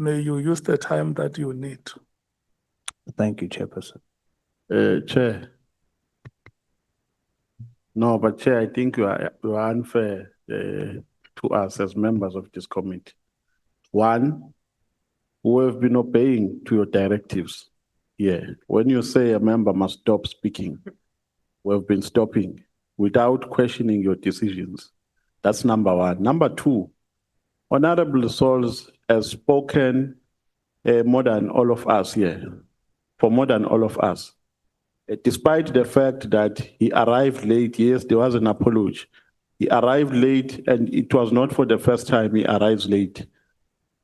May you use the time that you need. Thank you, Chairperson. Chair. No, but Chair, I think you are unfair to us as members of this committee. One, we have been obeying to your directives. Yeah, when you say a member must stop speaking, we have been stopping without questioning your decisions. That's number one. Number two, Honorable Sauls has spoken more than all of us here, for more than all of us. Despite the fact that he arrived late, yes, there was an apology. He arrived late, and it was not for the first time he arrives late.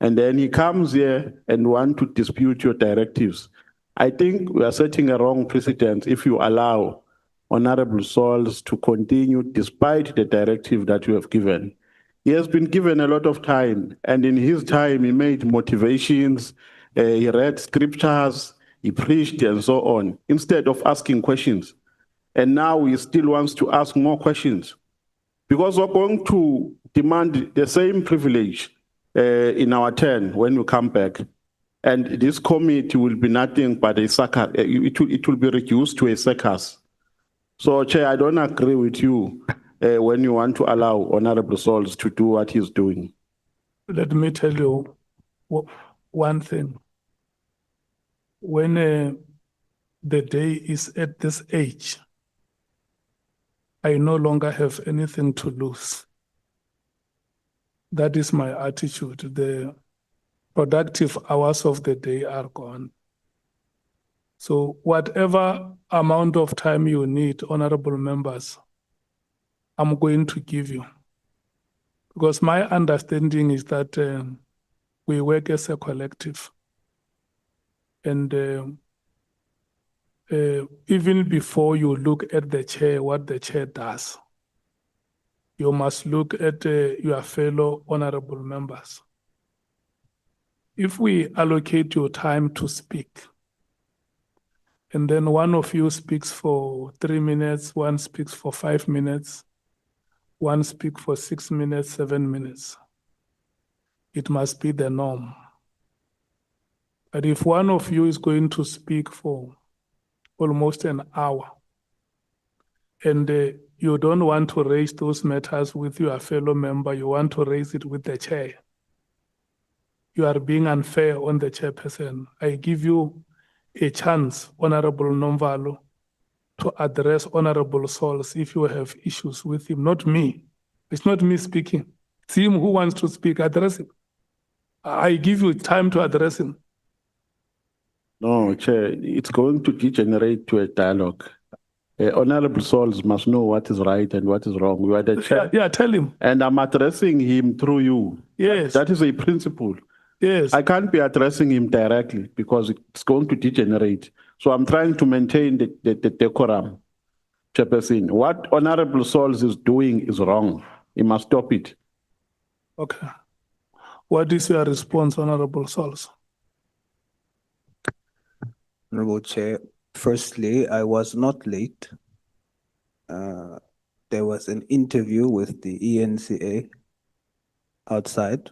And then he comes here and want to dispute your directives. I think we are setting a wrong precedent if you allow Honorable Sauls to continue despite the directive that you have given. He has been given a lot of time, and in his time he made motivations, he read scriptures, he preached and so on, instead of asking questions. And now he still wants to ask more questions because we're going to demand the same privilege in our turn when we come back. And this committee will be nothing but a circus. It will be reduced to a circus. So, Chair, I don't agree with you when you want to allow Honorable Sauls to do what he's doing. Let me tell you one thing. When the day is at this age, I no longer have anything to lose. That is my attitude. The productive hours of the day are gone. So whatever amount of time you need, honorable members, I'm going to give you. Because my understanding is that we work as a collective. And even before you look at the chair, what the chair does, you must look at your fellow honorable members. If we allocate your time to speak, and then one of you speaks for 3 minutes, one speaks for 5 minutes, one speaks for 6 minutes, 7 minutes, it must be the norm. But if one of you is going to speak for almost an hour, and you don't want to raise those matters with your fellow member, you want to raise it with the chair, you are being unfair on the chairperson. I give you a chance, Honorable Nomvalo, to address Honorable Sauls if you have issues with him, not me. It's not me speaking. It's him who wants to speak. Address him. I give you time to address him. No, Chair, it's going to degenerate to a dialogue. Honorable Sauls must know what is right and what is wrong. You are the chair. Yeah, tell him. And I'm addressing him through you. Yes. That is a principle. Yes. I can't be addressing him directly because it's going to degenerate. So I'm trying to maintain the decorum, Chairperson. What Honorable Sauls is doing is wrong. He must stop it. Okay. What is your response, Honorable Sauls? Honorable Chair, firstly, I was not late. There was an interview with the ENCA outside.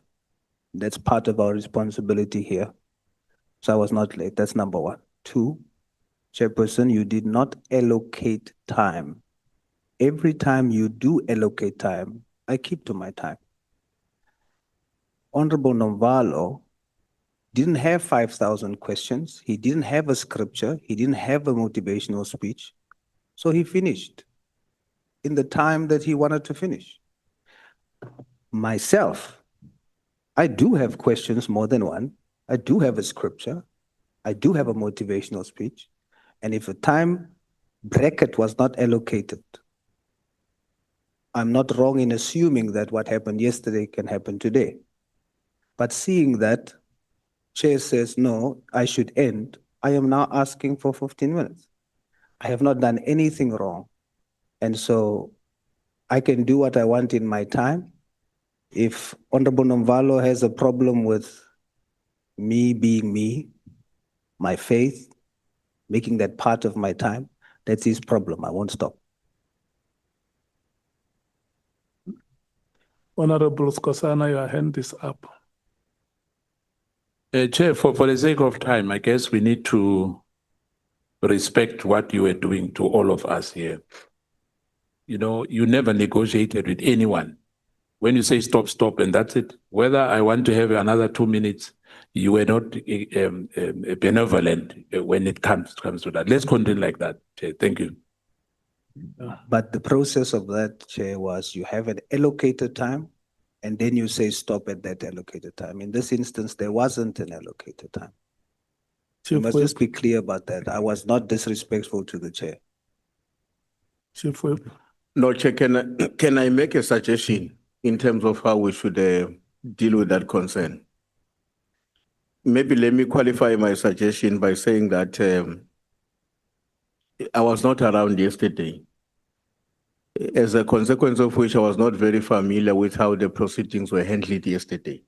That's part of our responsibility here. So I was not late. That's number one. Two, Chairperson, you did not allocate time. Every time you do allocate time, I keep to my time. Honorable Nomvalo didn't have 5,000 questions. He didn't have a scripture. He didn't have a motivational speech. So he finished in the time that he wanted to finish. Myself, I do have questions, more than one. I do have a scripture. I do have a motivational speech. And if a time bracket was not allocated, I'm not wrong in assuming that what happened yesterday can happen today. But seeing that Chair says, no, I should end, I am now asking for 15 minutes. I have not done anything wrong. And so I can do what I want in my time. If Honorable Nomvalo has a problem with me being me, my faith, making that part of my time, that's his problem. I won't stop. Honorable Skosana, your hand is up. Chair, for the sake of time, I guess we need to respect what you were doing to all of us here. You know, you never negotiated with anyone. When you say stop, stop, and that's it. Whether I want to have another 2 minutes, you were not benevolent when it comes to that. Let's continue like that, Chair. Thank you. But the process of that, Chair, was you have an allocated time and then you say stop at that allocated time. In this instance, there wasn't an allocated time. You Chief must Whip, just be clear about that. I was not disrespectful to the Chair. Chief Whip. No, Chair, can I make a suggestion in terms of how we should deal with that concern? Maybe let me qualify my suggestion by saying that I was not around yesterday. As a consequence of which I was not very familiar with how the proceedings were handled yesterday.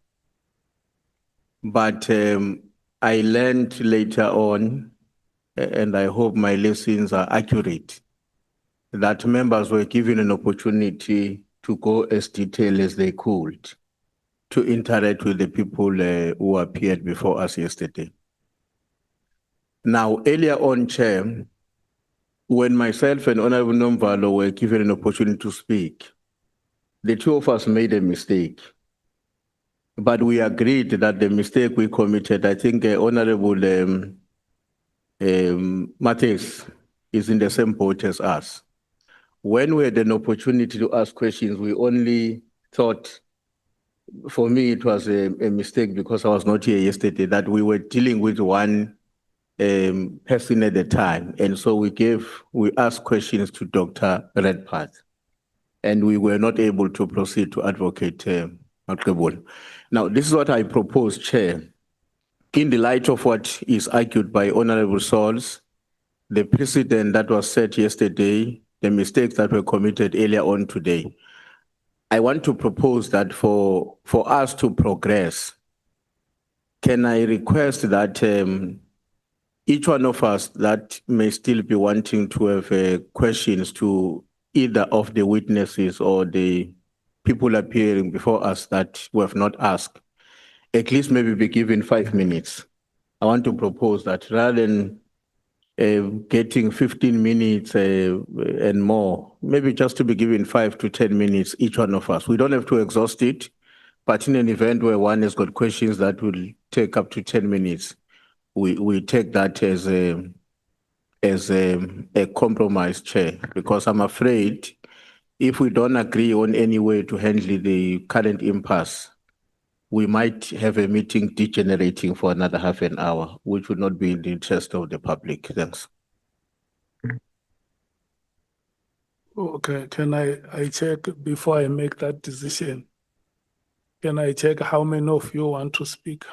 But I learned later on, and I hope my lessons are accurate, that members were given an opportunity to go as detailed as they could to interact with the people who appeared before us yesterday. Now, earlier on, Chair, when myself and Honorable Nomvalo were given an opportunity to speak, the two of us made a mistake. But we agreed that the mistake we committed, I think Honorable Matthias is in the same boat as us. When we had an opportunity to ask questions, we only thought, for me, it was a mistake because I was not here yesterday, that we were dealing with one person at a time. And so we asked questions to Dr. Redpath, and we were not able to proceed to advocate Makebul. Now, this is what I propose, Chair. In the light of what is argued by Honorable Sauls, the precedent that was set yesterday, the mistakes that were committed earlier on today, I want to propose that for us to progress, can I request that each one of us that may still be wanting to have questions to either of the witnesses or the people appearing before us that we have not asked, at least maybe be given 5 minutes. I want to propose that rather than getting 15 minutes and more, maybe just to be given 5 to 10 minutes, each one of us. We don't have to exhaust it, but in an event where one has got questions that will take up to 10 minutes, we take that as a compromise, Chair, because I'm afraid if we don't agree on any way to handle the current impasse, we might have a meeting degenerating for another half an hour, which would not be in the interest of the public. Thanks. Okay, can I check before I make that decision? Can I check how many of you want to speak?